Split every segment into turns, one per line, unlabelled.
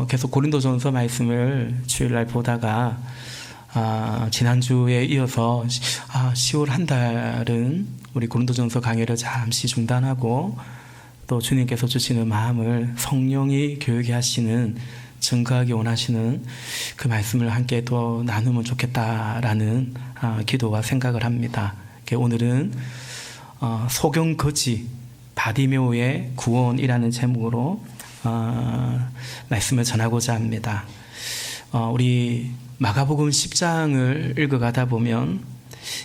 계속 고린도전서 말씀을 주일날 보다가 지난주에 이어서 10월 한 달은 우리 고린도전서 강의를 잠시 중단하고 또 주님께서 주시는 마음을 성령이 교육해 하시는 증거하기 원하시는 그 말씀을 함께 또 나누면 좋겠다라는 기도와 생각을 합니다. 오늘은 소경거지 바디메오의 구원이라는 제목으로 말씀을 전하고자 합니다. 우리 마가복음 10장을 읽어가다 보면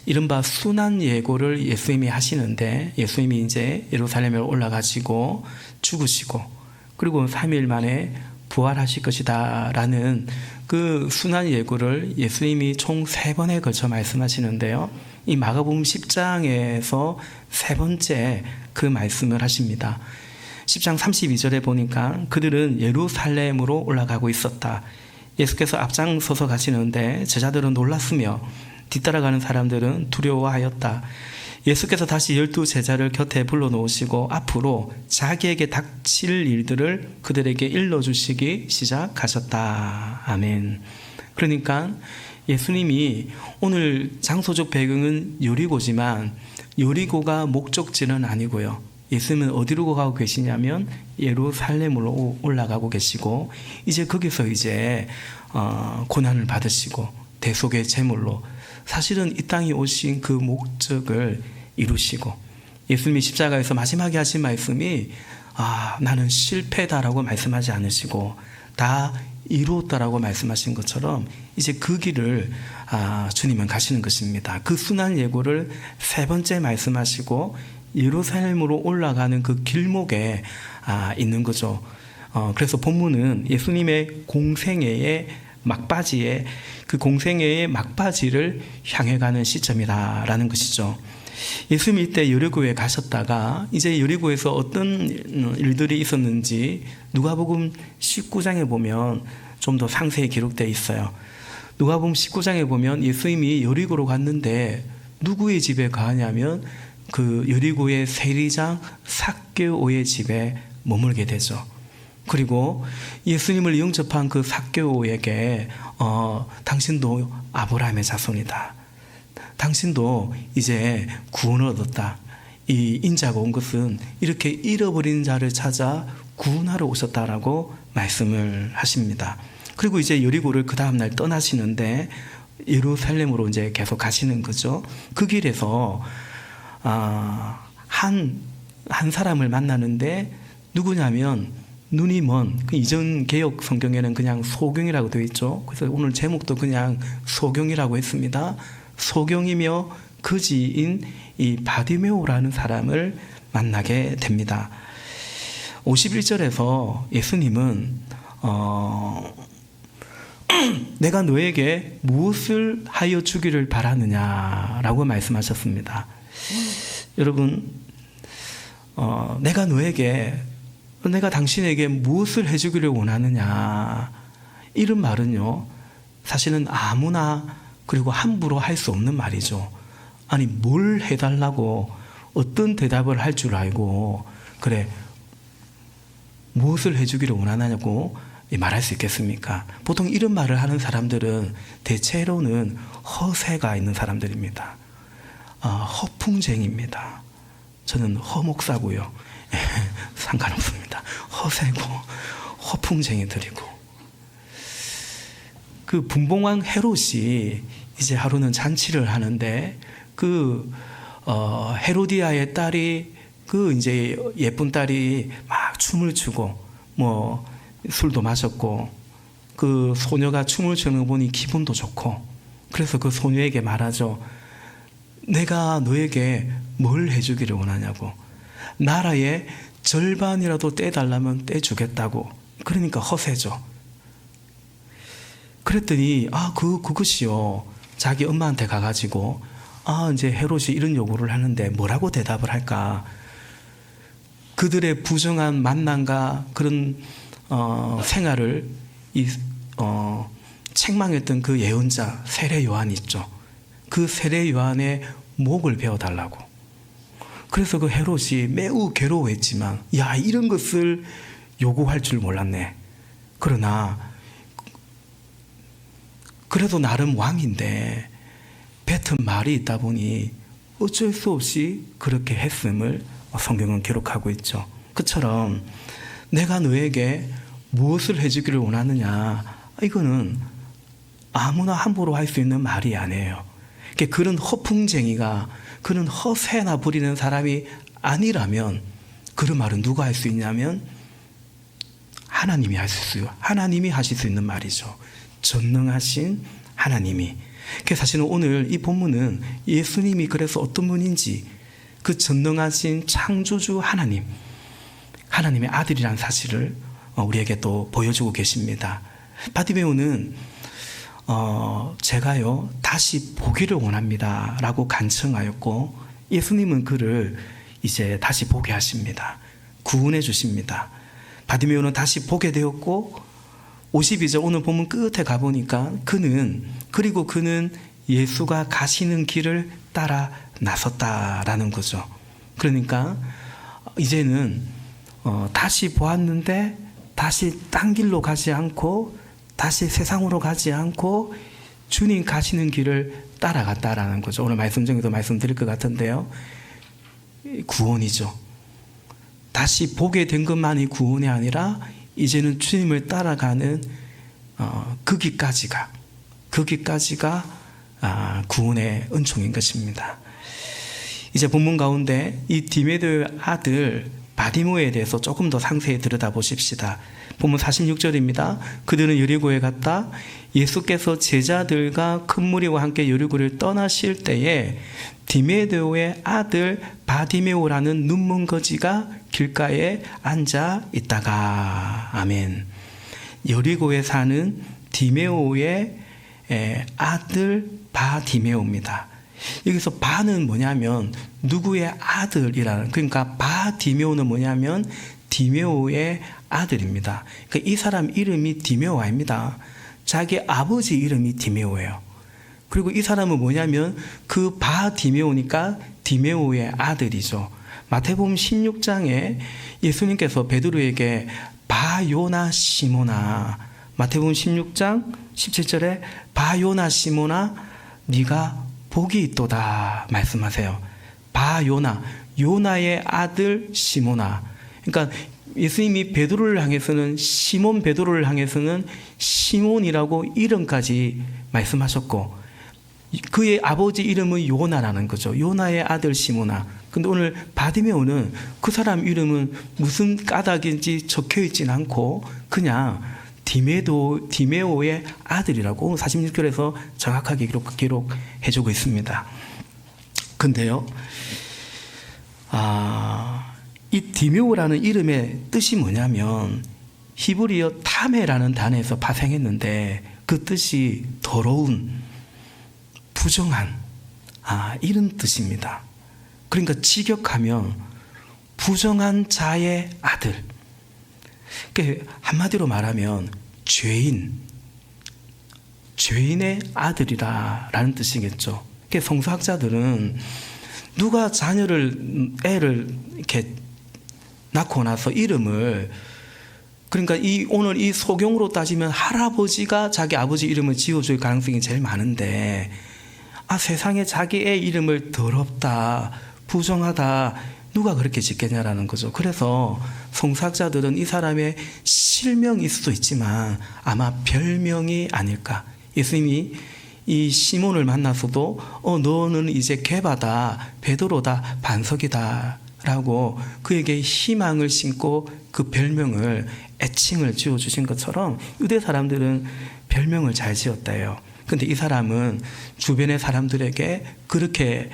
이른바 순환 예고를 예수님이 하시는데, 예수님이 이제 예루살렘에 올라가시고 죽으시고 그리고 3일 만에 부활하실 것이다 라는 그 순환 예고를 예수님이 총 3번에 걸쳐 말씀하시는데요, 이 마가복음 10장에서 세 번째 그 말씀을 하십니다. 10장 32절에 보니까 그들은 예루살렘으로 올라가고 있었다. 예수께서 앞장서서 가시는데 제자들은 놀랐으며 뒤따라가는 사람들은 두려워하였다. 예수께서 다시 12 제자를 곁에 불러놓으시고 앞으로 자기에게 닥칠 일들을 그들에게 일러주시기 시작하셨다. 아멘. 그러니까 예수님이 오늘 장소적 배경은 여리고지만 여리고가 목적지는 아니고요, 예수님은 어디로 가고 계시냐면 예루살렘으로 올라가고 계시고 이제 거기서 이제 고난을 받으시고 대속의 제물로 사실은 이 땅에 오신 그 목적을 이루시고, 예수님이 십자가에서 마지막에 하신 말씀이 나는 실패다라고 말씀하지 않으시고 다 이루었다라고 말씀하신 것처럼 이제 그 길을 주님은 가시는 것입니다. 그 순환 예고를 세 번째 말씀하시고 예루살렘으로 올라가는 그 길목에 있는 거죠. 그래서 본문은 예수님의 공생애의 막바지에, 그 공생애의 막바지를 향해 가는 시점이라는 것이죠. 예수님이 이때 여리고에 가셨다가 이제 여리고에서 어떤 일들이 있었는지 누가복음 19장에 보면 좀 더 상세히 기록되어 있어요. 누가복음 19장에 보면 예수님이 여리고로 갔는데 누구의 집에 가냐면 그 여리고의 세리장 삭개오의 집에 머물게 되죠. 그리고 예수님을 영접한 그 삭개오에게 당신도 아브라함의 자손이다, 당신도 이제 구원을 얻었다, 이 인자가 온 것은 이렇게 잃어버린 자를 찾아 구원하러 오셨다라고 말씀을 하십니다. 그리고 이제 여리고를 그 다음날 떠나시는데 예루살렘으로 이제 계속 가시는 거죠. 그 길에서 한 사람을 만나는데 누구냐면 눈이 먼, 이전 개역 성경에는 그냥 소경이라고 되어 있죠. 그래서 오늘 제목도 그냥 소경이라고 했습니다. 소경이며 거지인 이 바디메오라는 사람을 만나게 됩니다. 51절에서 예수님은 내가 너에게 무엇을 하여 주기를 바라느냐라고 말씀하셨습니다. 여러분, 내가 당신에게 무엇을 해주기를 원하느냐, 이런 말은요 사실은 아무나 그리고 함부로 할 수 없는 말이죠. 아니, 뭘 해달라고 어떤 대답을 할 줄 알고 그래 무엇을 해주기를 원하느냐고 말할 수 있겠습니까? 보통 이런 말을 하는 사람들은 대체로는 허세가 있는 사람들입니다. 허풍쟁이입니다. 저는 허목사고요. 상관없습니다. 허세고 허풍쟁이들이고, 그 분봉왕 헤롯이 이제 하루는 잔치를 하는데 그 헤로디아의 딸이, 그 이제 예쁜 딸이 막 춤을 추고 뭐 술도 마셨고 그 소녀가 춤을 추는 거 보니 기분도 좋고, 그래서 그 소녀에게 말하죠. 내가 너에게 뭘 해주기를 원하냐고. 나라의 절반이라도 떼달라면 떼주겠다고. 그러니까 허세죠. 그랬더니 그것이요, 자기 엄마한테 가가지고 이제 헤롯이 이런 요구를 하는데 뭐라고 대답을 할까. 그들의 부정한 만남과 그런 생활을 책망했던 그 예언자 세례 요한이 있죠. 그 세례 요한의 목을 베어달라고. 그래서 그 헤롯이 매우 괴로워했지만 이런 것을 요구할 줄 몰랐네. 그러나 그래도 나름 왕인데 뱉은 말이 있다 보니 어쩔 수 없이 그렇게 했음을 성경은 기록하고 있죠. 그처럼 내가 너에게 무엇을 해주기를 원하느냐, 이거는 아무나 함부로 할 수 있는 말이 아니에요. 그런 허풍쟁이가, 그런 허세나 부리는 사람이 아니라면 그런 말은 누가 할 수 있냐면 하나님이 하실 수 있는 말이죠. 전능하신 하나님이. 사실은 오늘 이 본문은 예수님이 그래서 어떤 분인지, 그 전능하신 창조주 하나님의 아들이라는 사실을 우리에게 또 보여주고 계십니다. 바디메오는 제가요 다시 보기를 원합니다 라고 간청하였고, 예수님은 그를 이제 다시 보게 하십니다. 구원해 주십니다. 바디메오는 다시 보게 되었고, 52절 오늘 본문 끝에 가보니까 그는 예수가 가시는 길을 따라 나섰다라는 거죠. 그러니까 이제는 다시 보았는데 다시 딴 길로 가지 않고, 다시 세상으로 가지 않고 주님 가시는 길을 따라갔다라는 거죠. 오늘 말씀 중에도 말씀드릴 것 같은데요, 구원이죠. 다시 보게 된 것만이 구원이 아니라 이제는 주님을 따라가는 그 길까지가 구원의 은총인 것입니다. 이제 본문 가운데 이 디메드의 아들 바디모에 대해서 조금 더 상세히 들여다보십시다. 본문 46절입니다. 그들은 여리고에 갔다. 예수께서 제자들과 큰 무리와 함께 여리고를 떠나실 때에 디메드의 아들 바디메오라는 눈먼거지가 길가에 앉아 있다가. 아멘. 여리고에 사는 디메오의 아들 바디메오입니다. 여기서 바는 뭐냐면 누구의 아들이라는, 그러니까 바디메오는 뭐냐면 디메오의 아들입니다. 그러니까 이 사람 이름이 디메오아입니다. 자기 아버지 이름이 디메오예요. 그리고 이 사람은 뭐냐면 그 바디메오니까 디메오의 아들이죠. 마태복음 16장에 예수님께서 베드로에게 바요나 시모나, 마태복음 16장 17절에 바요나 시모나 네가 복이 있도다 말씀하세요. 바요나, 요나의 아들 시모나. 그러니까 예수님이 베드로를 향해서는, 시몬 베드로를 향해서는 시몬이라고 이름까지 말씀하셨고, 그의 아버지 이름은 요나라는 거죠. 요나의 아들 시모나. 근데 오늘 바디메오는 그 사람 이름은 무슨 까닭인지 적혀 있진 않고 그냥 디메오의 아들이라고 46절에서 정확하게 기록해주고 있습니다. 근데요, 이 디메오라는 이름의 뜻이 뭐냐면 히브리어 타메라는 단어에서 파생했는데 그 뜻이 더러운, 부정한, 이런 뜻입니다. 그러니까 직역하면 부정한 자의 아들. 그러니까 한마디로 말하면 죄인의 아들이라는 뜻이겠죠. 그러니까 성서학자들은 누가 애를 이렇게 낳고 나서 이름을, 그러니까 오늘 이 소경으로 따지면 할아버지가 자기 아버지 이름을 지어줄 가능성이 제일 많은데, 세상에 자기 애 이름을 더럽다, 부정하다, 누가 그렇게 짓겠냐라는 거죠. 그래서 성사학자들은 이 사람의 실명일 수도 있지만 아마 별명이 아닐까. 예수님이 이 시몬을 만나서도 너는 이제 게바다, 베드로다, 반석이다 라고 그에게 희망을 심고 그 별명을, 애칭을 지어주신 것처럼 유대 사람들은 별명을 잘 지었대요. 근데 이 사람은 주변의 사람들에게 그렇게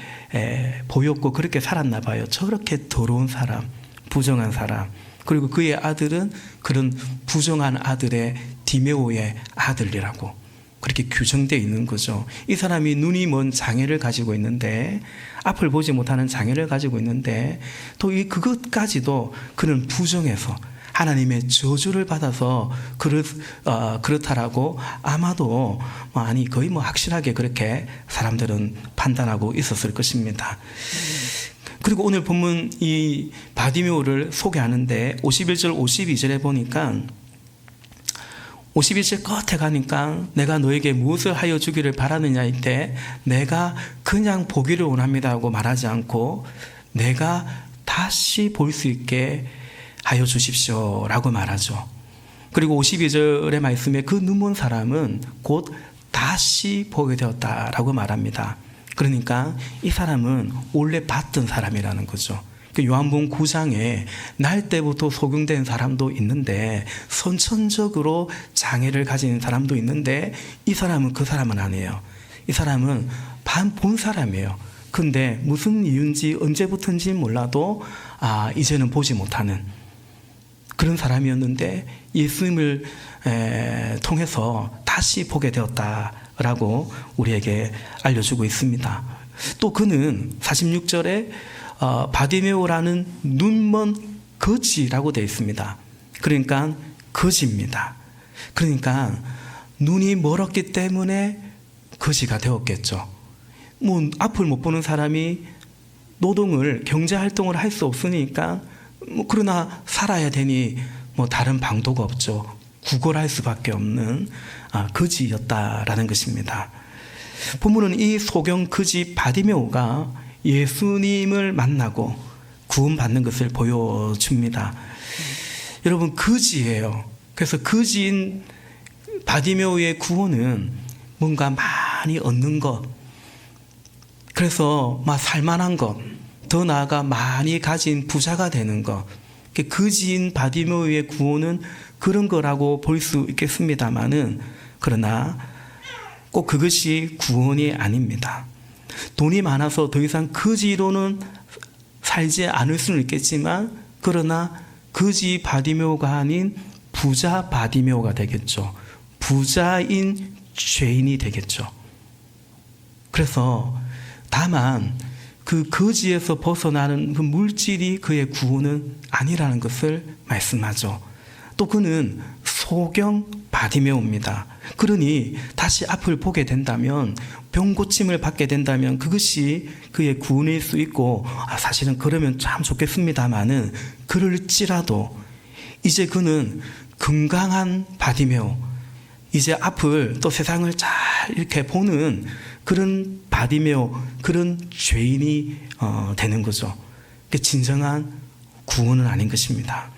보였고 그렇게 살았나 봐요. 저렇게 더러운 사람, 부정한 사람. 그리고 그의 아들은 그런 부정한 아들의 디메오의 아들이라고 그렇게 규정되어 있는 거죠. 이 사람이 눈이 먼 장애를 가지고 있는데, 앞을 보지 못하는 장애를 가지고 있는데, 또 그것까지도 그는 부정해서 하나님의 저주를 받아서 그렇다라고 아마도 거의 확실하게 그렇게 사람들은 판단하고 있었을 것입니다. 그리고 오늘 본문 이 바디메오를 소개하는데 51절 52절에 보니까 52절 끝에 가니까 내가 너에게 무엇을 하여 주기를 바라느냐 이때 내가 그냥 보기를 원합니다 하고 말하지 않고 내가 다시 볼 수 있게 하여 주십시오 라고 말하죠. 그리고 52절의 말씀에 그 눈먼 사람은 곧 다시 보게 되었다라고 말합니다. 그러니까 이 사람은 원래 봤던 사람이라는 거죠. 요한복음 9장에 날 때부터 소경된 사람도 있는데 선천적으로 장애를 가진 사람도 있는데 이 사람은 그 사람은 아니에요. 이 사람은 본 사람이에요. 근데 무슨 이유인지 언제부터인지 몰라도 이제는 보지 못하는 그런 사람이었는데 예수님을 통해서 다시 보게 되었다라고 우리에게 알려주고 있습니다. 또 그는 46절에 바디메오라는 눈먼 거지라고 되어 있습니다. 그러니까 거지입니다. 그러니까 눈이 멀었기 때문에 거지가 되었겠죠. 앞을 못 보는 사람이 노동을 경제활동을 할 수 없으니까 그러나 살아야 되니 다른 방도가 없죠. 구걸할 수밖에 없는 거지였다라는 것입니다. 본문은 이 소경 거지 바디메오가 예수님을 만나고 구원받는 것을 보여줍니다. 여러분 거지예요. 그래서 거지인 바디메오의 구원은 뭔가 많이 얻는 것, 그래서 살만한 것, 더 나아가 많이 가진 부자가 되는 것, 거지인 바디메오의 구원은 그런 거라고 볼 수 있겠습니다만은 그러나 꼭 그것이 구원이 아닙니다. 돈이 많아서 더 이상 거지로는 살지 않을 수는 있겠지만 그러나 거지 바디메오가 아닌 부자 바디메오가 되겠죠. 부자인 죄인이 되겠죠. 그래서 다만 그 거지에서 벗어나는 그 물질이 그의 구원은 아니라는 것을 말씀하죠. 또 그는 소경 바디메오입니다. 그러니 다시 앞을 보게 된다면 병 고침을 받게 된다면 그것이 그의 구원일 수 있고 사실은 그러면 참 좋겠습니다마는 그럴지라도 이제 그는 건강한 바디메오, 이제 앞을 또 세상을 잘 이렇게 보는 그런 바디메오, 그런 죄인이 되는 거죠. 진정한 구원은 아닌 것입니다.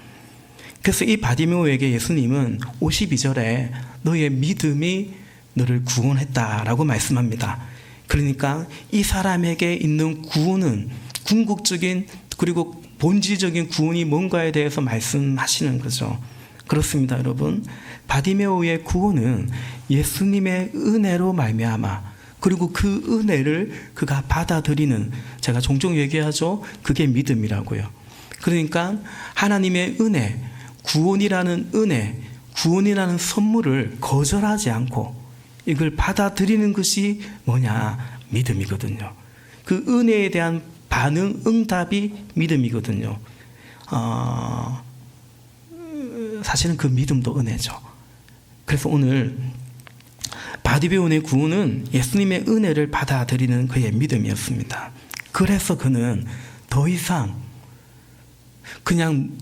그래서 이 바디메오에게 예수님은 52절에 너의 믿음이 너를 구원했다라고 말씀합니다. 그러니까 이 사람에게 있는 구원은 궁극적인 그리고 본질적인 구원이 뭔가에 대해서 말씀하시는 거죠. 그렇습니다, 여러분. 바디메오의 구원은 예수님의 은혜로 말미암아 그리고 그 은혜를 그가 받아들이는, 제가 종종 얘기하죠. 그게 믿음이라고요. 그러니까 하나님의 은혜, 구원이라는 은혜, 구원이라는 선물을 거절하지 않고 이걸 받아들이는 것이 뭐냐? 믿음이거든요. 그 은혜에 대한 반응, 응답이 믿음이거든요. 사실은 그 믿음도 은혜죠. 그래서 오늘 바디메오의 구원은 예수님의 은혜를 받아들이는 그의 믿음이었습니다. 그래서 그는 더 이상 그냥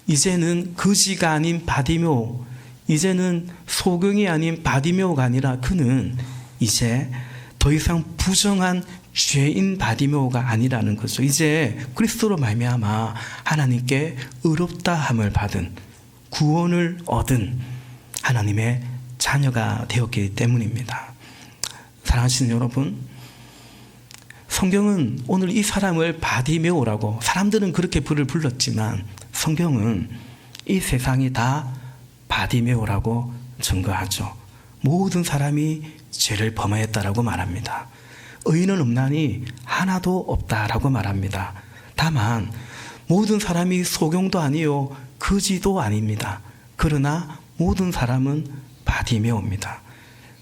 이제는 거지가 아닌 바디메오, 이제는 소경이 아닌 바디메오가 아니라 그는 이제 더 이상 부정한 죄인 바디메오가 아니라는 거죠. 이제 그리스도로 말미암아 하나님께 의롭다함을 받은, 구원을 얻은 하나님의 자녀가 되었기 때문입니다. 사랑하시는 여러분, 성경은 오늘 이 사람을 바디메오라고, 사람들은 그렇게 불을 불렀지만 성경은 이 세상이 다 바디메오라고 증거하죠. 모든 사람이 죄를 범하였다라고 말합니다. 의인은 없나니 하나도 없다라고 말합니다. 다만 모든 사람이 소경도 아니요 거지도 아닙니다. 그러나 모든 사람은 바디메오입니다.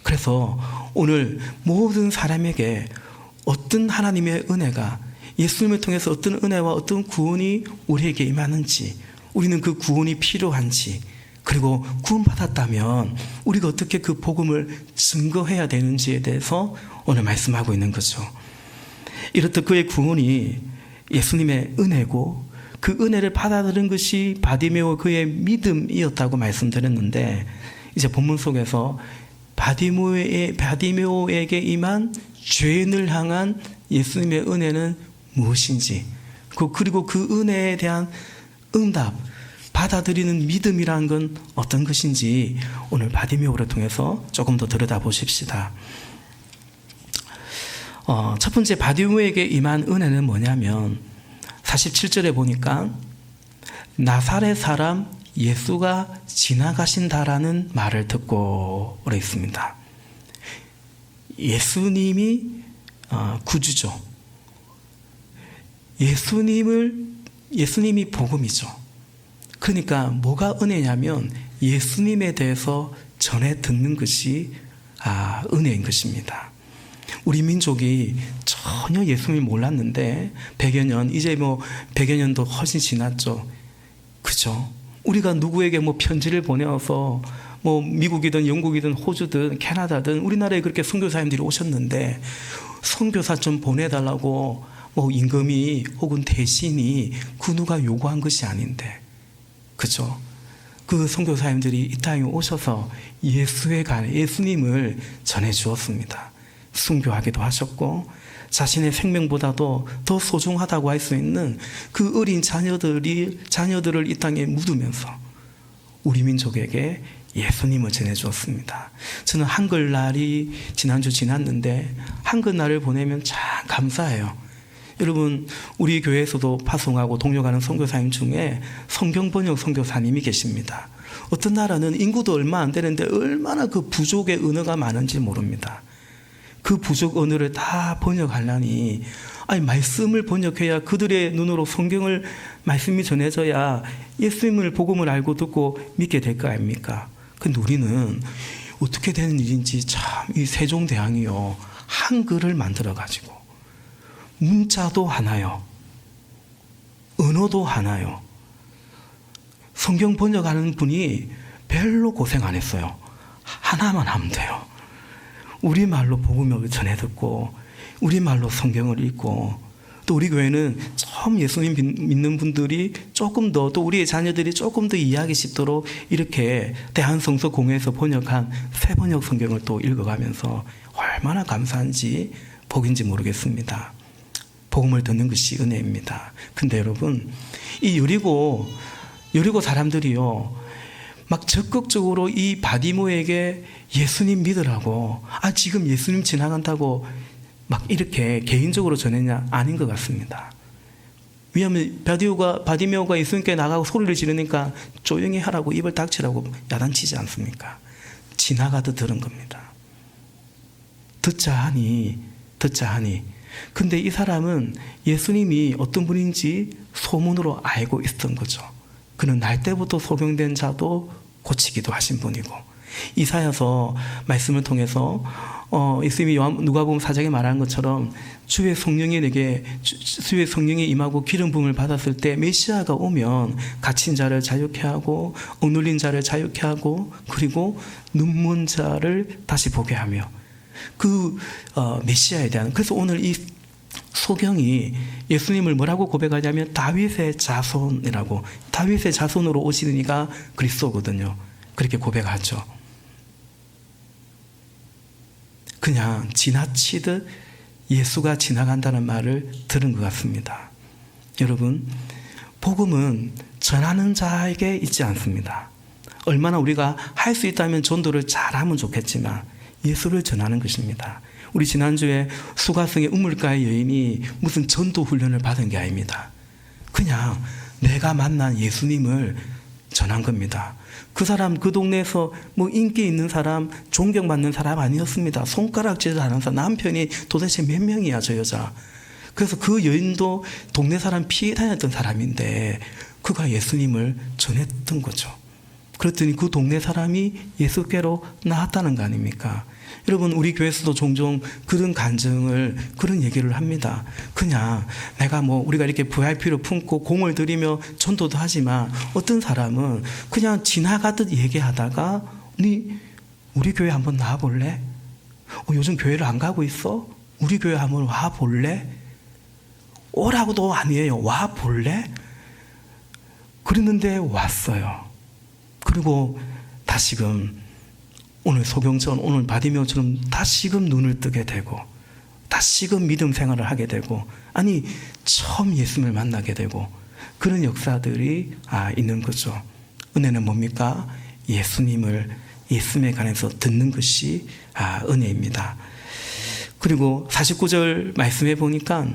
그래서 오늘 모든 사람에게 어떤 하나님의 은혜가, 예수님을 통해서 어떤 은혜와 어떤 구원이 우리에게 임하는지, 우리는 그 구원이 필요한지, 그리고 구원받았다면 우리가 어떻게 그 복음을 증거해야 되는지에 대해서 오늘 말씀하고 있는 거죠. 이렇듯 그의 구원이 예수님의 은혜고 그 은혜를 받아들인 것이 바디메오 그의 믿음이었다고 말씀드렸는데, 이제 본문 속에서 바디메오에게 임한 죄인을 향한 예수님의 은혜는 무엇인지, 그리고 그 은혜에 대한 응답, 받아들이는 믿음이라는 건 어떤 것인지 오늘 바디메오를 통해서 조금 더 들여다보십시다. 첫 번째 바디메오에게 임한 은혜는 뭐냐면 47절에 보니까 나사렛 사람 예수가 지나가신다라는 말을 듣고 그래 있습니다. 예수님이 구주죠. 예수님이 복음이죠. 그러니까 뭐가 은혜냐면 예수님에 대해서 전해 듣는 것이 은혜인 것입니다. 우리 민족이 전혀 예수님을 몰랐는데 100여 년, 이제 100여 년도 훨씬 지났죠. 그죠? 우리가 누구에게 편지를 보내어서 미국이든 영국이든 호주든 캐나다든 우리나라에 그렇게 선교사님들이 오셨는데 선교사 좀 보내달라고 임금이 혹은 대신이 그 누가 요구한 것이 아닌데, 그죠? 그 선교사님들이 이 땅에 오셔서 예수님을 전해 주었습니다. 순교하기도 하셨고 자신의 생명보다도 더 소중하다고 할 수 있는 그 어린 자녀들을 이 땅에 묻으면서 우리 민족에게 예수님을 전해주었습니다. 저는 한글날이 지난주 지났는데 한글날을 보내면 참 감사해요. 여러분, 우리 교회에서도 파송하고 동역하는 선교사님 중에 성경 번역 선교사님이 계십니다. 어떤 나라는 인구도 얼마 안 되는데 얼마나 그 부족의 언어가 많은지 모릅니다. 그 부족 언어를 다 번역하려니 말씀을 번역해야 그들의 눈으로 성경을 말씀이 전해져야 예수님을 복음을 알고 듣고 믿게 될 거 아닙니까? 근데 우리는 어떻게 되는 일인지 참 이 세종대왕이요 한글을 만들어 가지고 문자도 하나요, 언어도 하나요. 성경 번역하는 분이 별로 고생 안 했어요. 하나만 하면 돼요. 우리말로 복음을 전해 듣고 우리말로 성경을 읽고, 또 우리 교회는 처음 예수님 믿는 분들이 조금 더, 또 우리의 자녀들이 조금 더 이해하기 쉽도록 이렇게 대한성서공회에서 번역한 새 번역 성경을 또 읽어가면서 얼마나 감사한지 복인지 모르겠습니다. 복음을 듣는 것이 은혜입니다. 근데 여러분, 이 여리고 사람들이요 막 적극적으로 이 바디모에게 예수님 믿으라고, 지금 예수님 지나간다고 막 이렇게 개인적으로 전했냐? 아닌 것 같습니다. 왜냐하면 바디메오가 예수님께 나가고 소리를 지르니까 조용히 하라고, 입을 닥치라고 야단치지 않습니까? 지나가듯 들은 겁니다. 듣자 하니. 근데 이 사람은 예수님이 어떤 분인지 소문으로 알고 있었던 거죠. 그는 날 때부터 소경된 자도 고치기도 하신 분이고, 이사야서 말씀을 통해서 예수님이 누가복음 4장에 말하는 것처럼 주의 성령이 임하고 기름 부음을 받았을 때 메시아가 오면 갇힌 자를 자유케 하고 억눌린 자를 자유케 하고 그리고 눈먼 자를 다시 보게 하며, 그 메시아에 대한, 그래서 오늘 이 소경이 예수님을 뭐라고 고백하냐면 다윗의 자손이라고, 다윗의 자손으로 오시는 이가 그리스도거든요. 그렇게 고백하죠. 그냥 지나치듯 예수가 지나간다는 말을 들은 것 같습니다. 여러분, 복음은 전하는 자에게 있지 않습니다. 얼마나 우리가 할 수 있다면 전도를 잘하면 좋겠지만 예수를 전하는 것입니다. 우리 지난주에 수가성의 우물가의 여인이 무슨 전도 훈련을 받은 게 아닙니다. 그냥 내가 만난 예수님을 전한 겁니다. 그 사람, 그 동네에서 인기 있는 사람, 존경받는 사람 아니었습니다. 손가락질을 하는 사람, 남편이 도대체 몇 명이야, 저 여자. 그래서 그 여인도 동네 사람 피해 다녔던 사람인데 그가 예수님을 전했던 거죠. 그랬더니 그 동네 사람이 예수께로 나왔다는 거 아닙니까? 여러분, 우리 교회에서도 종종 그런 간증을, 그런 얘기를 합니다. 그냥 내가 우리가 이렇게 VIP로 품고 공을 들이며 전도도 하지만 어떤 사람은 그냥 지나가듯 얘기하다가 우리 교회 한번 나와볼래? 요즘 교회를 안 가고 있어? 우리 교회 한번 와볼래? 오라고도 아니에요. 와볼래? 그랬는데 왔어요. 그리고 다시금 오늘 소경처럼, 오늘 바디메오처럼 다시금 눈을 뜨게 되고 다시금 믿음 생활을 하게 되고, 아니 처음 예수님을 만나게 되고, 그런 역사들이 있는 거죠. 은혜는 뭡니까? 예수님에 관해서 듣는 것이 은혜입니다. 그리고 49절 말씀해 보니까,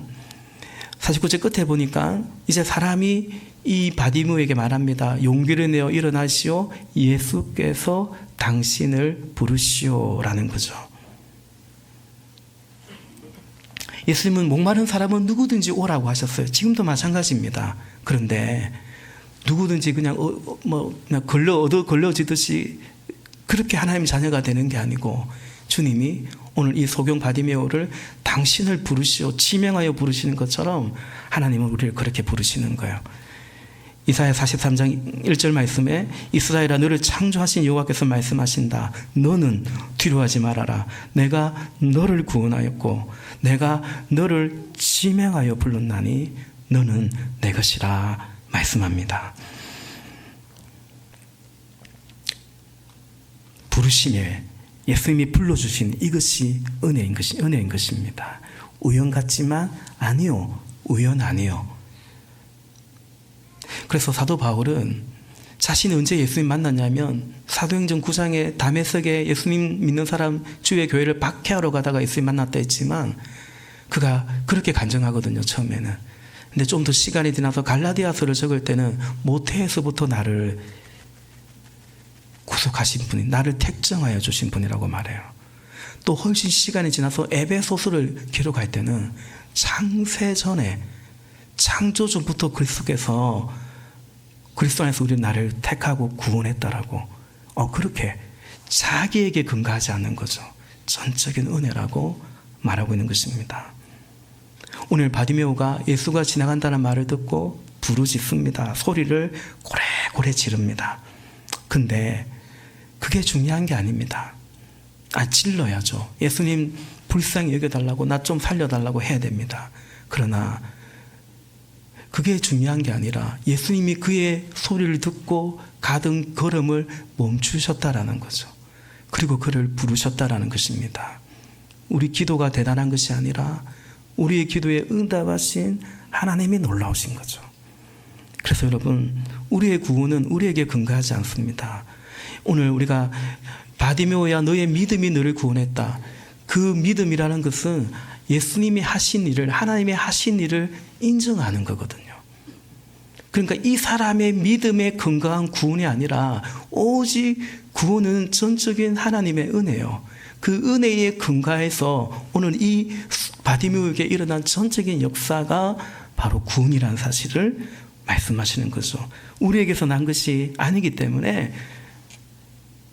49절 끝에 보니까 이제 사람이 이 바디메오에게 말합니다. 용기를 내어 일어나시오, 예수께서 당신을 부르시오라는 거죠. 예수님은 목마른 사람은 누구든지 오라고 하셨어요. 지금도 마찬가지입니다. 그런데 누구든지 그냥 걸러지듯이 그렇게 하나님의 자녀가 되는 게 아니고, 주님이 오늘 이 소경 바디메오를 당신을 부르시오, 지명하여 부르시는 것처럼 하나님은 우리를 그렇게 부르시는 거예요. 이사야 43장 1절 말씀에 이스라엘아, 너를 창조하신 여호와께서 말씀하신다. 너는 두려워하지 말아라. 내가 너를 구원하였고 내가 너를 지명하여 불렀나니 너는 내 것이라 말씀합니다. 부르심에 예수님이 불러주신 이것이 은혜인 것입니다. 우연 같지만 아니요, 우연 아니요. 그래서 사도 바울은 자신이 언제 예수님 만났냐면, 사도행전 9장에 다메섹에 예수님 믿는 사람 주의 교회를 박해하러 가다가 예수님 만났다 했지만, 그가 그렇게 간증하거든요, 처음에는. 근데 좀 더 시간이 지나서 갈라디아서를 적을 때는 모태에서부터 나를 구속하신 분이, 나를 택정하여 주신 분이라고 말해요. 또 훨씬 시간이 지나서 에베소서를 기록할 때는 창세전에, 창조 전부터 그리스도 안에서 우리 나를 택하고 구원했다라고, 그렇게 자기에게 근거하지 않는 거죠. 전적인 은혜라고 말하고 있는 것입니다. 오늘 바디메오가 예수가 지나간다는 말을 듣고 부르짖습니다. 소리를 고래고래 지릅니다. 근데 그게 중요한 게 아닙니다. 찔러야죠. 예수님 불쌍히 여겨달라고, 나 좀 살려달라고 해야 됩니다. 그러나 그게 중요한 게 아니라 예수님이 그의 소리를 듣고 가던 걸음을 멈추셨다라는 거죠. 그리고 그를 부르셨다라는 것입니다. 우리 기도가 대단한 것이 아니라 우리의 기도에 응답하신 하나님이 놀라우신 거죠. 그래서 여러분, 우리의 구원은 우리에게 근거하지 않습니다. 오늘 우리가 바디메오야 너의 믿음이 너를 구원했다. 그 믿음이라는 것은 예수님이 하신 일을, 하나님의 하신 일을 인정하는 거거든요. 그러니까 이 사람의 믿음에 근거한 구원이 아니라 오직 구원은 전적인 하나님의 은혜요. 그 은혜에 근거해서 오늘 이 바디메오에게 일어난 전적인 역사가 바로 구원이라는 사실을 말씀하시는 거죠. 우리에게서 난 것이 아니기 때문에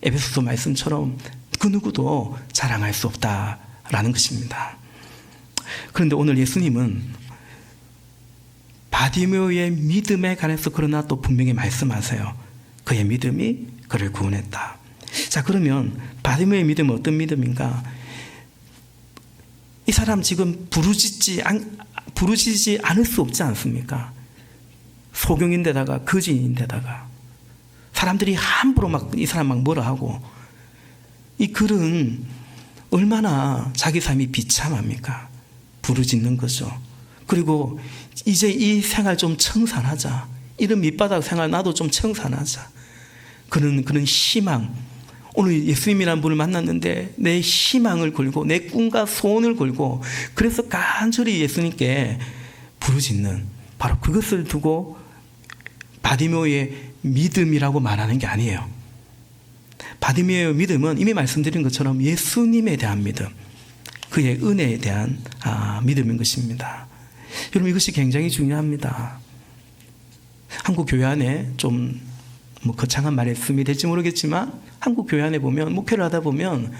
에베소서 말씀처럼 그 누구도 자랑할 수 없다라는 것입니다. 그런데 오늘 예수님은 바디메오의 믿음에 관해서 그러나 또 분명히 말씀하세요. 그의 믿음이 그를 구원했다. 자, 그러면 바디메오의 믿음은 어떤 믿음인가? 이 사람 지금 부르짖지 않을 수 없지 않습니까? 소경인데다가 거지인데다가 사람들이 함부로 이 사람 뭐라 하고, 이 글은 얼마나 자기 삶이 비참합니까? 부르짖는 거죠. 그리고 이제 이 생활 좀 청산하자. 이런 밑바닥 생활 나도 좀 청산하자. 그런 희망. 오늘 예수님이라는 분을 만났는데 내 희망을 걸고 내 꿈과 소원을 걸고, 그래서 간절히 예수님께 부르짖는, 바로 그것을 두고 바디메오의 믿음이라고 말하는 게 아니에요. 바디메오의 믿음은 이미 말씀드린 것처럼 예수님에 대한 믿음, 그의 은혜에 대한 믿음인 것입니다. 여러분, 이것이 굉장히 중요합니다. 한국 교회 안에 좀 거창한 말씀이 될지 모르겠지만, 한국 교회 안에 보면, 목회를 하다 보면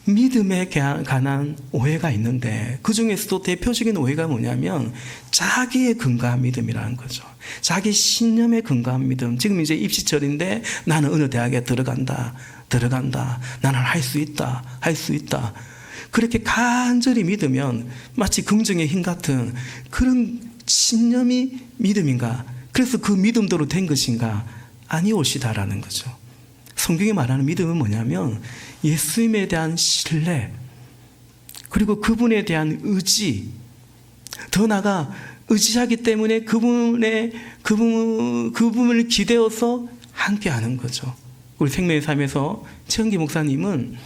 믿음에 관한 오해가 있는데, 그 중에서도 대표적인 오해가 뭐냐면 자기의 근거한 믿음이라는 거죠. 자기 신념에 근거한 믿음. 지금 이제 입시철인데 나는 어느 대학에 들어간다. 나는 할 수 있다. 그렇게 간절히 믿으면 마치 긍정의 힘 같은 그런 신념이 믿음인가? 그래서 그 믿음대로 된 것인가? 아니올시다라는 거죠. 성경이 말하는 믿음은 뭐냐면 예수님에 대한 신뢰, 그리고 그분에 대한 의지, 더 나아가 의지하기 때문에 그분을 기대어서 함께하는 거죠. 우리 생명의 삶에서 최은기 목사님은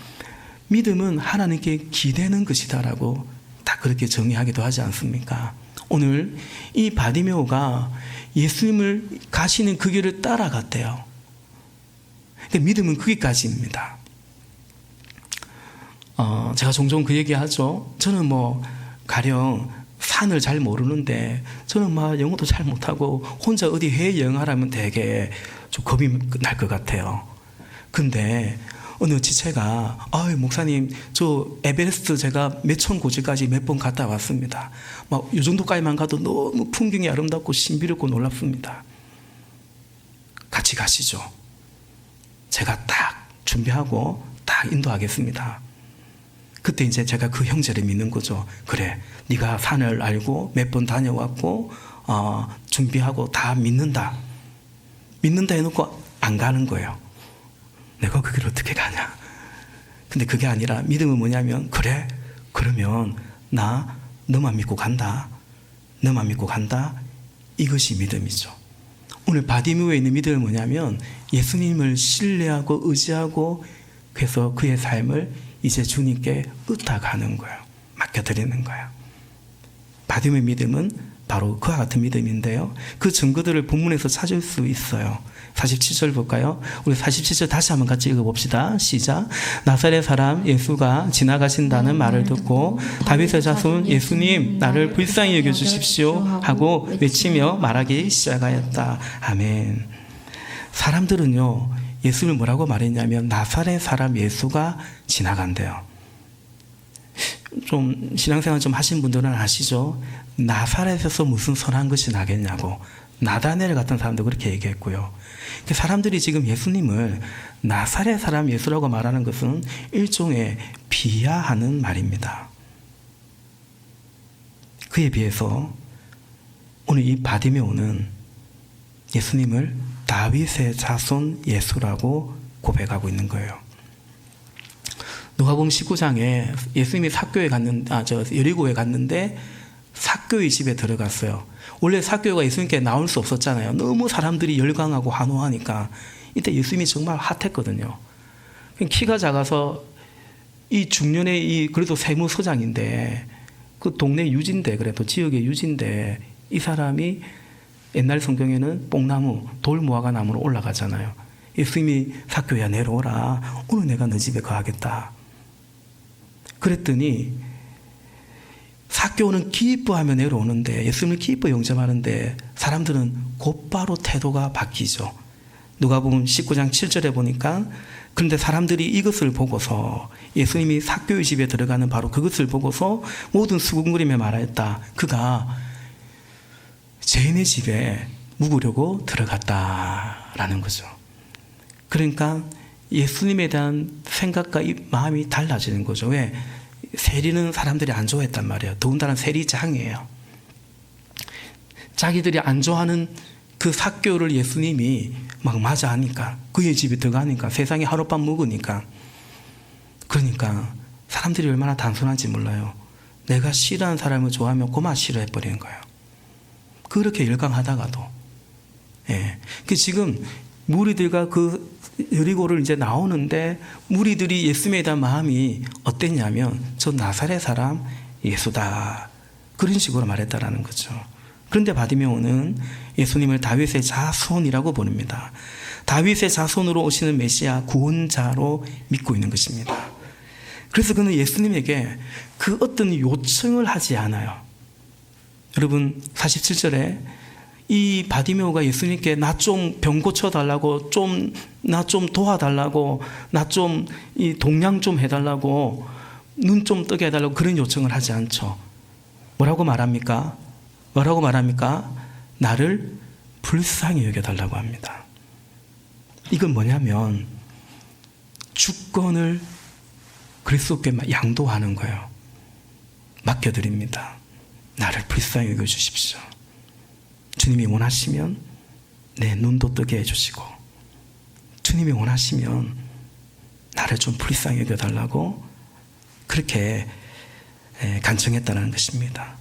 믿음은 하나님께 기대는 것이다라고 다 그렇게 정의하기도 하지 않습니까? 오늘 이 바디메오가 예수님을 가시는 그 길을 따라갔대요. 그러니까 믿음은 거기까지입니다. 제가 종종 그 얘기하죠. 저는 가령 산을 잘 모르는데 저는 영어도 잘 못하고 혼자 어디 해외 여행하라면 되게 좀 겁이 날 것 같아요. 근데 어느 지체가 목사님 저 에베레스트 제가 몇천 고지까지 몇 번 갔다 왔습니다. 이 정도까지만 가도 너무 풍경이 아름답고 신비롭고 놀랍습니다. 같이 가시죠. 제가 딱 준비하고 딱 인도하겠습니다. 그때 이제 제가 그 형제를 믿는 거죠. 그래, 네가 산을 알고 몇 번 다녀왔고 준비하고 다 믿는다 해놓고 안 가는 거예요. 내가 그 길 어떻게 가냐. 근데 그게 아니라 믿음은 뭐냐면, 그래, 그러면 나 너만 믿고 간다. 이것이 믿음이죠. 오늘 바디메오에 있는 믿음은 뭐냐면 예수님을 신뢰하고 의지하고, 그래서 그의 삶을 이제 주님께 의탁하는 거예요. 맡겨드리는 거예요. 바디메오의 믿음은 바로 그와 같은 믿음인데요, 그 증거들을 본문에서 찾을 수 있어요. 47절 볼까요? 우리 47절 다시 한번 같이 읽어봅시다. 시작. 나사렛 사람 예수가 지나가신다는 말을 듣고 다윗의 자손 예수님 나를 불쌍히 여겨주십시오 하고 외치며 말하기 시작하였다. 아멘. 사람들은요, 예수를 뭐라고 말했냐면 나사렛 사람 예수가 지나간대요. 좀 신앙생활 좀 하신 분들은 아시죠? 나사렛에서 무슨 선한 것이 나겠냐고 나다넬 같은 사람도 그렇게 얘기했고요. 사람들이 지금 예수님을 나사렛 사람 예수라고 말하는 것은 일종의 비하하는 말입니다. 그에 비해서 오늘 이 바디메오는 예수님을 다윗의 자손 예수라고 고백하고 있는 거예요. 누가복음 19장에 예수님이 여리고에 갔는데 삭개오의 집에 들어갔어요. 원래 삭개오가 예수님께 나올 수 없었잖아요. 너무 사람들이 열광하고 환호하니까. 이때 예수님이 정말 핫했거든요. 키가 작아서 이 중년의 그래도 세무서장인데, 그 동네 유지인데, 그래도 지역의 유지인데, 이 사람이 옛날 성경에는 뽕나무, 돌무화과 나무로 올라가잖아요. 예수님이 삭개오야 내려오라. 오늘 내가 너 집에 거하겠다. 그랬더니 삭개오는 기뻐하며 내려오는데, 예수님을 기뻐 영접하는데 사람들은 곧바로 태도가 바뀌죠. 누가복음 19장 7절에 보니까, 그런데 사람들이 이것을 보고서, 예수님이 삭개오의 집에 들어가는 바로 그것을 보고서 모든 수군거리며 말하였다. 그가 죄인의 집에 묵으려고 들어갔다라는 거죠. 그러니까 예수님에 대한 생각과 마음이 달라지는 거죠. 왜? 세리는 사람들이 안 좋아했단 말이에요. 더군다나 세리장이에요. 자기들이 안 좋아하는 그 삭개오를 예수님이 막 맞아하니까, 그의 집에 들어가니까, 세상에 하룻밤 묵으니까, 그러니까 사람들이 얼마나 단순한지 몰라요. 내가 싫어하는 사람을 좋아하면 그만 싫어해버리는 거예요. 그렇게 열광하다가도. 예. 지금 무리들과 그 여리고를 이제 나오는데, 무리들이 예수님에 대한 마음이 어땠냐면, 저 나사렛 사람 예수다, 그런 식으로 말했다라는 거죠. 그런데 바디메오는 예수님을 다윗의 자손이라고 부릅니다. 다윗의 자손으로 오시는 메시아 구원자로 믿고 있는 것입니다. 그래서 그는 예수님에게 그 어떤 요청을 하지 않아요. 여러분 47절에 이 바디메오가 예수님께 나 좀 병 고쳐달라고, 나 좀 도와달라고, 나 좀 이 동양 좀 해달라고, 눈 좀 뜨게 해달라고 그런 요청을 하지 않죠. 뭐라고 말합니까? 나를 불쌍히 여겨달라고 합니다. 이건 뭐냐면 주권을 그리스도께 양도하는 거예요. 맡겨드립니다. 나를 불쌍히 여겨주십시오. 주님이 원하시면 내 눈도 뜨게 해주시고, 주님이 원하시면 나 나를 좀 불쌍히 여겨달라고 그렇게 간청했다는 것입니다.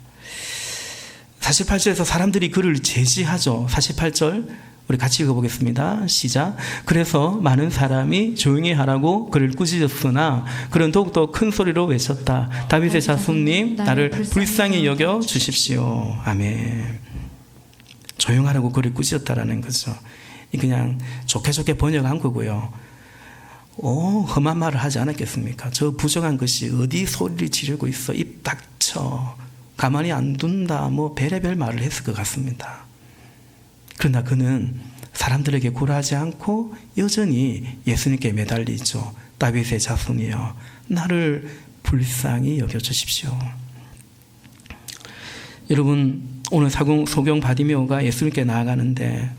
48절에서 사람들이 그를 제지하죠. 48절 우리 같이 읽어보겠습니다. 시작. 그래서 많은 사람이 조용히 하라고 그를 꾸짖었으나 그는 더욱더 큰 소리로 외쳤다. 다윗의 자손님, 나를 불쌍히 여겨 주십시오. 아멘. 조용하라고 그를 꾸짖었다라는 거죠. 그냥 좋게 번역한 거고요. 험한 말을 하지 않았겠습니까? 저 부정한 것이 어디 소리를 지르고 있어. 입 닥쳐. 가만히 안 둔다. 뭐 별의별 말을 했을 것 같습니다. 그러나 그는 사람들에게 굴하지 않고 여전히 예수님께 매달리죠. 다윗의 자손이여, 나를 불쌍히 여겨주십시오. 여러분, 오늘 소경 바디메오가 예수님께 나아가는데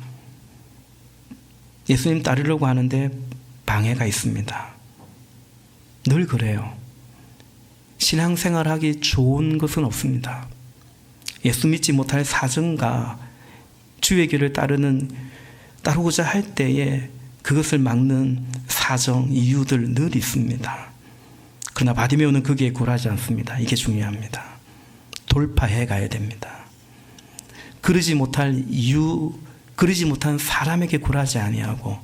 예수님 따르려고 하는데 방해가 있습니다. 늘 그래요. 신앙생활하기 좋은 것은 없습니다. 예수 믿지 못할 사정과 주의 길을 따르고자 할 때에 그것을 막는 사정, 이유들 늘 있습니다. 그러나 바디메오는 거기에 굴하지 않습니다. 이게 중요합니다. 돌파해 가야 됩니다. 그러지 못할 이유, 그러지 못한 사람에게 굴하지 아니하고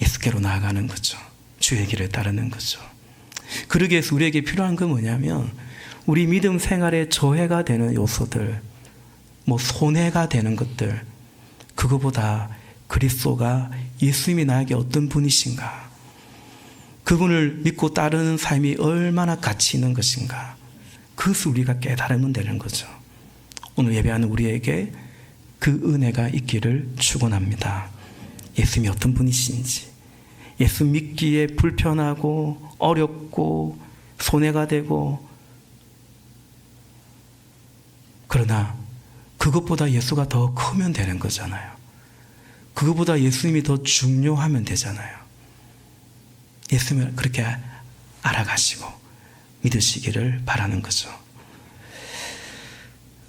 예수께로 나아가는 거죠. 주의 길을 따르는 거죠. 그러기 위해서 우리에게 필요한 건 뭐냐면 우리 믿음 생활에 저해가 되는 요소들, 손해가 되는 것들, 그거보다 그리스도가 예수님이 나에게 어떤 분이신가, 그분을 믿고 따르는 삶이 얼마나 가치 있는 것인가, 그것을 우리가 깨달으면 되는 거죠. 오늘 예배하는 우리에게 그 은혜가 있기를 축원합니다. 예수님이 어떤 분이신지, 예수 믿기에 불편하고 어렵고 손해가 되고, 그러나 그것보다 예수가 더 크면 되는 거잖아요. 그것보다 예수님이 더 중요하면 되잖아요. 예수님을 그렇게 알아가시고 믿으시기를 바라는 거죠.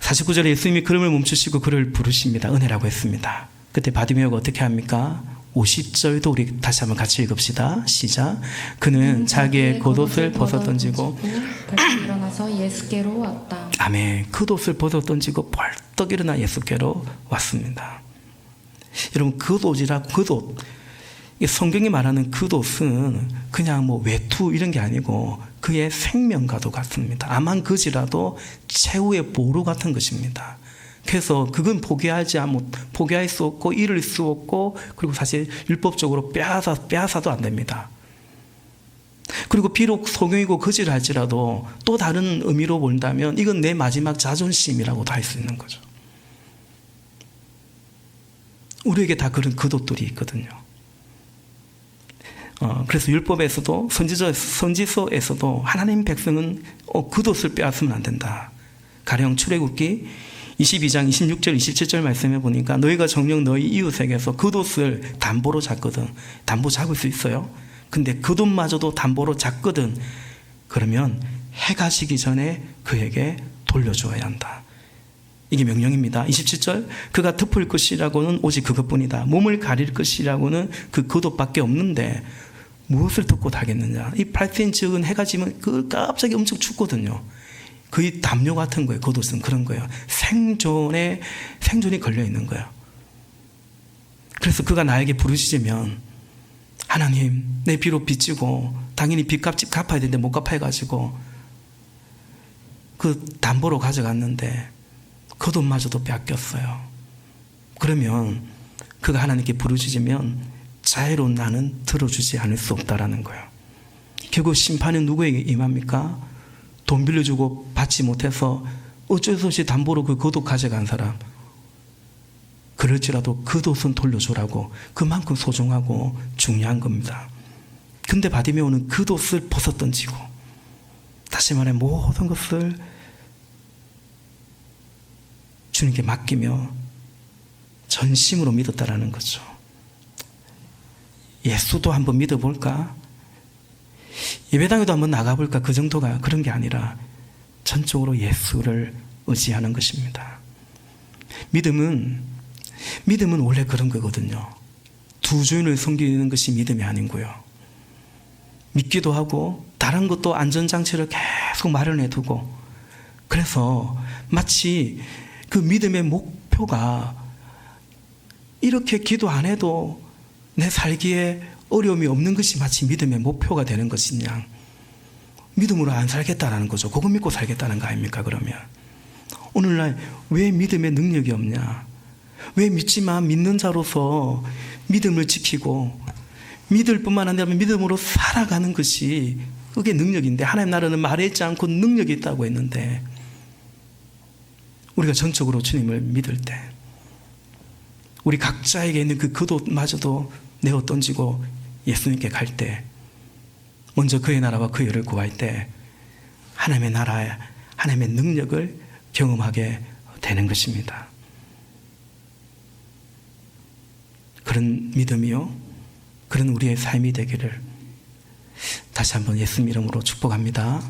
49절에 예수님이 걸음을 멈추시고 그를 부르십니다. 은혜라고 했습니다. 그때 바디메오가 어떻게 합니까? 50절도 우리 다시 한번 같이 읽읍시다. 시작. 그는 자기의 겉옷을 벗어 던지고
벌떡 일어나서 예수께로 왔다.
아멘. 겉옷을 벗어 던지고 벌떡 일어나 예수께로 왔습니다. 여러분, 겉옷, 성경이 말하는 겉옷은 그냥 외투 이런 게 아니고 그의 생명과도 같습니다. 아만그지라도 최후의 보루 같은 것입니다. 그래서 그건 포기할 수 없고 잃을 수 없고, 그리고 사실 율법적으로 빼앗아도 안 됩니다. 그리고 비록 소경이고 거지를 할지라도 또 다른 의미로 본다면 이건 내 마지막 자존심이라고도 할 수 있는 거죠. 우리에게 다 그런 겉옷들이 있거든요. 그래서 율법에서도 선지서에서도 하나님 백성은 겉옷을 빼앗으면 안 된다. 가령 출애굽기 22장 26절 27절 말씀해 보니까 너희가 정녕 너희 이웃에게서 겉옷을 담보로 잤거든. 담보 잡을 수 있어요. 근데 겉옷마저도 담보로 잤거든. 그러면 해가 지기 전에 그에게 돌려주어야 한다. 이게 명령입니다. 27절, 그가 덮을 것이라고는 오직 그것뿐이다. 몸을 가릴 것이라고는 그 겉옷밖에 없는데 무엇을 덮고 다겠느냐. 이 8cm은 해가 지면 갑자기 엄청 춥거든요. 거의 담요 같은 거예요. 겉옷은 그런 거예요. 생존이 걸려 있는 거예요. 그래서 그가 나에게 부르시면 하나님, 내 비록 빚지고 당연히 빚 갚아야 되는데 못 갚아가지고 그 담보로 가져갔는데 겉옷마저도 뺏겼어요. 그러면 그가 하나님께 부르짖으면 자애로운 나는 들어주지 않을 수 없다라는 거예요. 결국 심판은 누구에게 임합니까? 돈 빌려주고 받지 못해서 어쩔 수 없이 담보로 그 겉옷 가져간 사람, 그럴지라도 겉옷은 돌려주라고, 그만큼 소중하고 중요한 겁니다. 근데 바디메오는 겉옷을 벗어 던지고, 다시 말해 모든 것을 주님께 맡기며 전심으로 믿었다라는 거죠. 예수도 한번 믿어볼까? 예배당에도 한번 나가볼까? 그 정도가 그런 게 아니라 전적으로 예수를 의지하는 것입니다. 믿음은 원래 그런 거거든요. 두 주인을 섬기는 것이 믿음이 아니고요. 믿기도 하고 다른 것도 안전장치를 계속 마련해 두고, 그래서 마치 그 믿음의 목표가 이렇게 기도 안 해도 내 살기에 어려움이 없는 것이 마치 믿음의 목표가 되는 것이냐. 믿음으로 안 살겠다라는 거죠. 그거 믿고 살겠다는 거 아닙니까? 그러면 오늘날 왜 믿음의 능력이 없냐? 왜 믿지만 믿는 자로서 믿음을 지키고 믿을 뿐만 아니라 믿음으로 살아가는 것이 그게 능력인데, 하나님 나라는 말했지 않고 능력이 있다고 했는데, 우리가 전적으로 주님을 믿을 때 우리 각자에게 있는 그 겉옷마저도 내어 던지고 예수님께 갈 때, 먼저 그의 나라와 그의 의를 구할 때 하나님의 나라에 하나님의 능력을 경험하게 되는 것입니다. 그런 믿음이요, 그런 우리의 삶이 되기를 다시 한번 예수님 이름으로 축복합니다.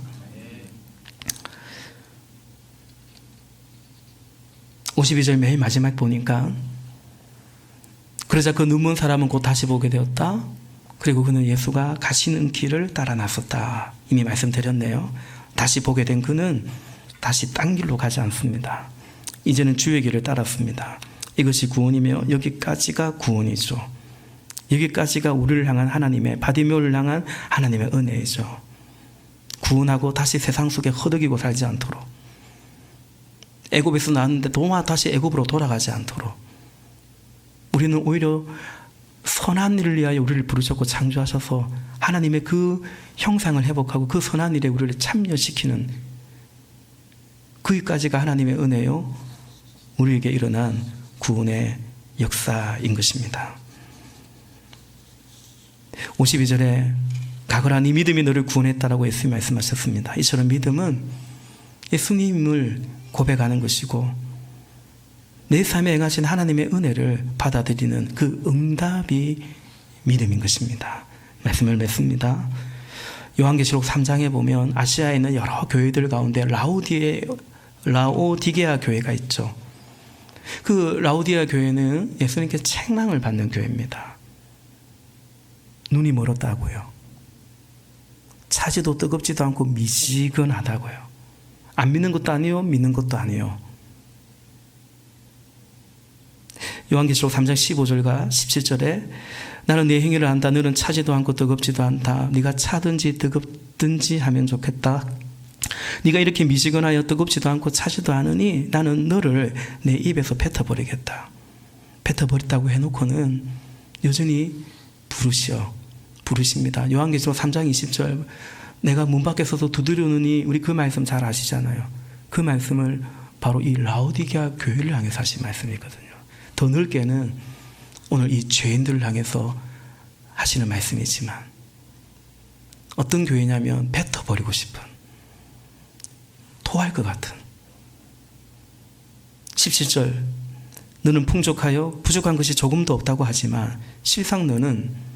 52절 맨 마지막 보니까, 그러자 그 눈먼 사람은 곧 다시 보게 되었다. 그리고 그는 예수가 가시는 길을 따라 나섰다. 이미 말씀드렸네요. 다시 보게 된 그는 다시 딴 길로 가지 않습니다. 이제는 주의 길을 따랐습니다. 이것이 구원이며 여기까지가 구원이죠. 여기까지가 우리를 향한 하나님의, 바디메오를 향한 하나님의 은혜이죠. 구원하고 다시 세상 속에 허덕이고 살지 않도록, 애굽에서 나왔는데 다시 애굽으로 돌아가지 않도록, 우리는 오히려 선한 일을 위하여 우리를 부르셨고 창조하셔서 하나님의 그 형상을 회복하고 그 선한 일에 우리를 참여시키는, 거기까지가 하나님의 은혜요, 우리에게 일어난 구원의 역사인 것입니다. 52절에 가거라 네 믿음이 너를 구원했다라고 예수님이 말씀하셨습니다. 이처럼 믿음은 예수님을 고백하는 것이고 내 삶에 행하신 하나님의 은혜를 받아들이는 그 응답이 믿음인 것입니다. 말씀을 맺습니다. 요한계시록 3장에 보면 아시아에 있는 여러 교회들 가운데 라오디게아 교회가 있죠. 그 라오디게아 교회는 예수님께 책망을 받는 교회입니다. 눈이 멀었다고요. 차지도 뜨겁지도 않고 미지근하다고요. 안 믿는 것도 아니요, 믿는 것도 아니요. 요한계시록 3장 15절과 17절에 나는 네 행위를 안다. 너는 차지도 않고 뜨겁지도 않다. 네가 차든지 뜨겁든지 하면 좋겠다. 네가 이렇게 미지근하여 뜨겁지도 않고 차지도 않으니 나는 너를 내 입에서 뱉어버리겠다. 뱉어버렸다고 해놓고는 여전히 부르십니다. 요한계시록 3장 20절 내가 문 밖에 서서 두드리노니, 우리 그 말씀 잘 아시잖아요. 그 말씀을 바로 이 라오디게아 교회를 향해서 하신 말씀이거든요. 더 넓게는 오늘 이 죄인들을 향해서 하시는 말씀이지만, 어떤 교회냐면 뱉어버리고 싶은, 토할 것 같은. 17절 너는 풍족하여 부족한 것이 조금도 없다고 하지만 실상 너는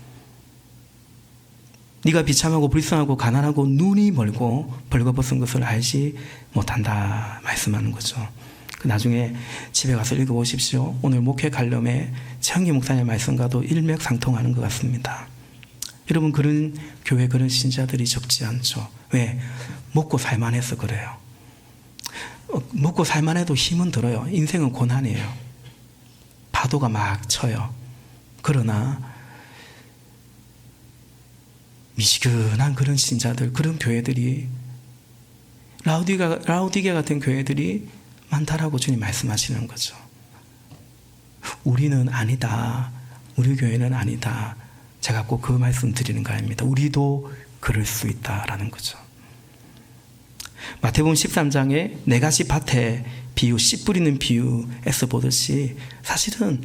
네가 비참하고 불쌍하고 가난하고 눈이 멀고 벌거벗은 것을 알지 못한다 말씀하는 거죠. 나중에 집에 가서 읽어보십시오. 오늘 목회 관련에 최한기 목사님 말씀과도 일맥상통하는 것 같습니다. 여러분, 그런 교회, 그런 신자들이 적지 않죠. 왜? 먹고 살만해서 그래요. 먹고 살만해도 힘은 들어요. 인생은 고난이에요. 파도가 막 쳐요. 그러나 미지근한 그런 신자들, 그런 교회들이, 라오디게 같은 교회들이 많다라고 주님 말씀하시는 거죠. 우리는 아니다. 우리 교회는 아니다. 제가 꼭 그 말씀 드리는 거 아닙니다. 우리도 그럴 수 있다라는 거죠. 마태복음 13장에 네 가지 밭의 비유, 씨 뿌리는 비유에서 보듯이 사실은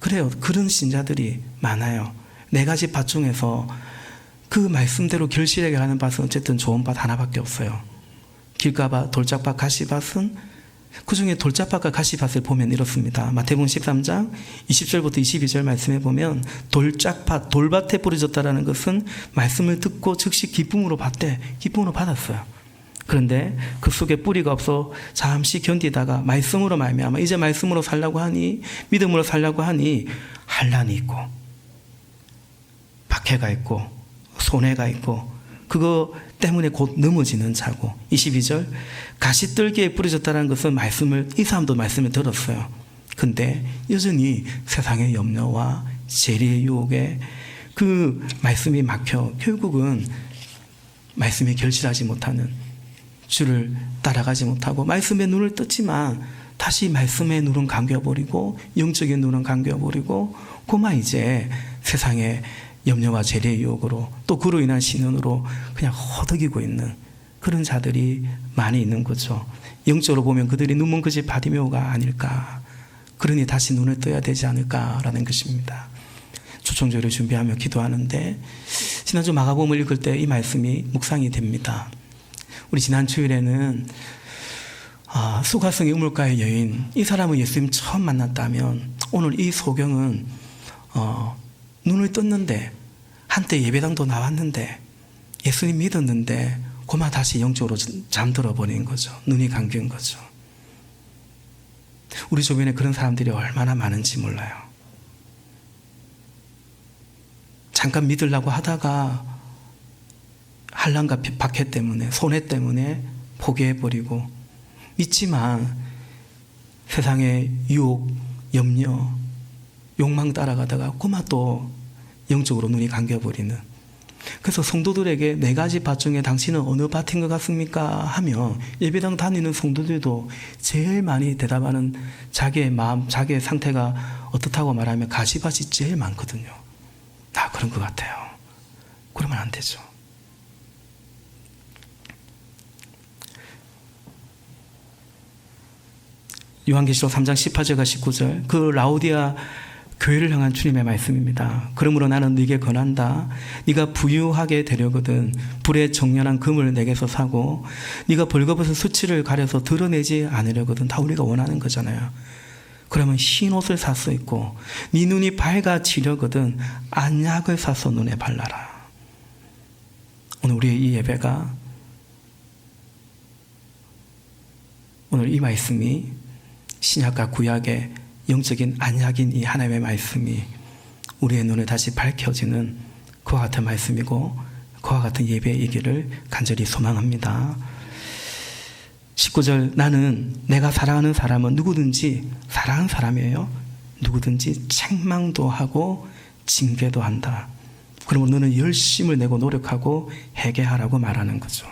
그래요. 그런 신자들이 많아요. 네 가지 밭 중에서 그 말씀대로 결실하게 하는 밭은 어쨌든 좋은 밭 하나밖에 없어요. 길가밭, 돌짝밭, 가시밭은, 그 중에 돌짝밭과 가시밭을 보면 이렇습니다. 마태복음 13장 20절부터 22절 말씀에 보면 돌짝밭, 돌밭에 뿌려졌다라는 것은 말씀을 듣고 즉시 기쁨으로 받았어요. 그런데 그 속에 뿌리가 없어 잠시 견디다가 말씀으로 말미암아 이제 말씀으로 살려고 하니, 믿음으로 살려고 하니 한란이 있고 박해가 있고 손해가 있고 그거 때문에 곧 넘어지는 자고. 22절, 가시떨기에 뿌려졌다는 것은 이 사람도 말씀을 들었어요. 근데 여전히 세상의 염려와 재리의 유혹에 그 말씀이 막혀 결국은 말씀에 결실하지 못하는, 주를 따라가지 못하고 말씀에 눈을 떴지만 다시 말씀의 눈은 감겨버리고 영적인 눈은 감겨버리고 그만 이제 세상의 염려와 재리의 유혹으로 또 그로 인한 신연으로 그냥 허덕이고 있는 그런 자들이 많이 있는 거죠. 영적으로 보면 그들이 눈먼 것이 바디메오가 아닐까, 그러니 다시 눈을 떠야 되지 않을까라는 것입니다. 초청절을 준비하며 기도하는데 지난주 마가복음을 읽을 때 이 말씀이 묵상이 됩니다. 우리 지난 주일에는 수가성의 우물가의 여인, 이 사람은 예수님 처음 만났다면 오늘 이 소경은 눈을 떴는데 한때 예배당도 나왔는데 예수님 믿었는데 그만 다시 영적으로 잠들어 버린 거죠. 눈이 감긴 거죠. 우리 주변에 그런 사람들이 얼마나 많은지 몰라요. 잠깐 믿으려고 하다가 한란과 박해 때문에, 손해 때문에 포기해버리고 믿지만 세상의 유혹, 염려, 욕망 따라가다가 그만 또 영적으로 눈이 감겨버리는. 그래서 성도들에게 4가지 밭 중에 당신은 어느 밭인 것 같습니까? 하며 예배당 다니는 성도들도 제일 많이 대답하는 자기의 마음, 자기의 상태가 어떻다고 말하면 가시밭이 제일 많거든요. 나 그런 것 같아요. 그러면 안 되죠. 요한계시록 3장 18절과 19절, 그 라오디아 교회를 향한 주님의 말씀입니다. 그러므로 나는 네게 권한다. 네가 부유하게 되려거든 불에 정연한 금을 내게서 사고 네가 벌거벗은 수치를 가려서 드러내지 않으려거든. 다 우리가 원하는 거잖아요. 그러면 흰 옷을 살 수 있고 네 눈이 밝아지려거든 안약을 사서 눈에 발라라. 오늘 우리의 이 예배가, 오늘 이 말씀이 신약과 구약의 영적인 안약인 이 하나님의 말씀이 우리의 눈에 다시 밝혀지는 그와 같은 말씀이고 그와 같은 예배이기를 간절히 소망합니다. 19절, 나는 내가 사랑하는 사람은 누구든지, 사랑하는 사람이에요, 누구든지 책망도 하고 징계도 한다. 그러면 너는 열심을 내고 노력하고 회개하라고 말하는 거죠.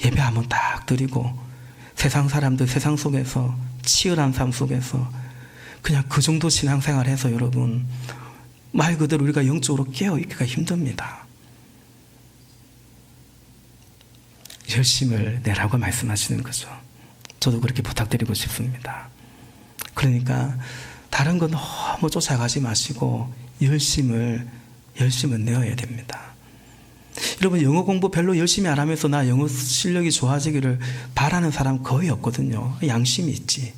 예배 한번 딱 드리고 세상 사람들, 세상 속에서 치열한 삶 속에서 그냥 그 정도 신앙생활 해서 여러분 말 그대로 우리가 영적으로 깨어있기가 힘듭니다. 열심을 내라고 말씀하시는 거죠. 저도 그렇게 부탁드리고 싶습니다. 그러니까 다른 거 너무 쫓아가지 마시고 열심을 내어야 됩니다. 여러분 영어 공부 별로 열심히 안 하면서 나 영어 실력이 좋아지기를 바라는 사람 거의 없거든요. 양심이 있지.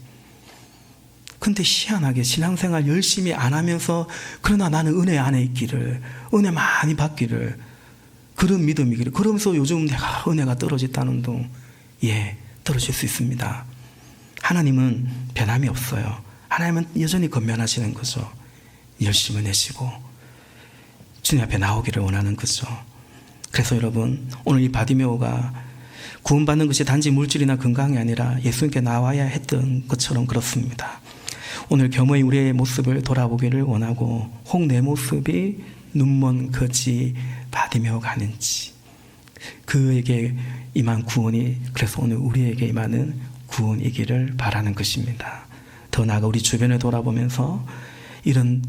근데 희한하게 신앙생활 열심히 안 하면서 그러나 나는 은혜 안에 있기를, 은혜 많이 받기를, 그런 믿음이기를, 그러면서 요즘 내가 은혜가 떨어졌다는 둥, 떨어질 수 있습니다. 하나님은 변함이 없어요. 하나님은 여전히 건면하시는 거죠. 열심을 내시고 주님 앞에 나오기를 원하는 거죠. 그래서 여러분 오늘 이 바디메오가 구원받는 것이 단지 물질이나 건강이 아니라 예수님께 나와야 했던 것처럼 그렇습니다. 오늘 겸허히 우리의 모습을 돌아보기를 원하고 혹 내 모습이 눈먼 거지 바디메오가 아닌지, 그에게 임한 구원이 그래서 오늘 우리에게 임하는 구원이기를 바라는 것입니다. 더 나아가 우리 주변을 돌아보면서 이런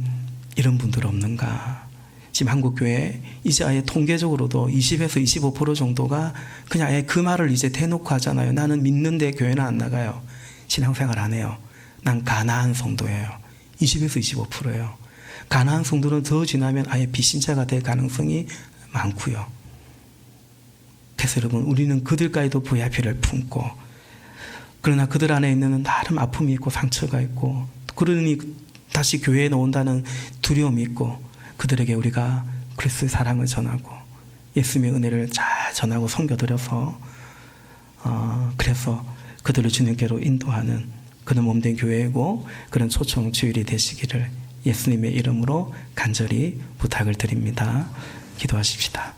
분들 없는가? 지금 한국교회 이제 아예 통계적으로도 20에서 25% 정도가 그냥 아예 그 말을 이제 대놓고 하잖아요. 나는 믿는데 교회는 안 나가요. 신앙생활 안 해요. 난 가나안 성도예요. 20에서 25%예요. 가나안 성도는 더 지나면 아예 비신자가 될 가능성이 많고요. 그래서 여러분 우리는 그들까지도 VIP를 품고, 그러나 그들 안에 있는 나름 아픔이 있고 상처가 있고, 그러니 다시 교회에 나온다는 두려움이 있고, 그들에게 우리가 그리스도의 사랑을 전하고 예수님의 은혜를 잘 전하고 섬겨드려서 그래서 그들을 주님께로 인도하는 그런 몸된 교회이고 그런 초청 주일이 되시기를 예수님의 이름으로 간절히 부탁을 드립니다. 기도하십시다.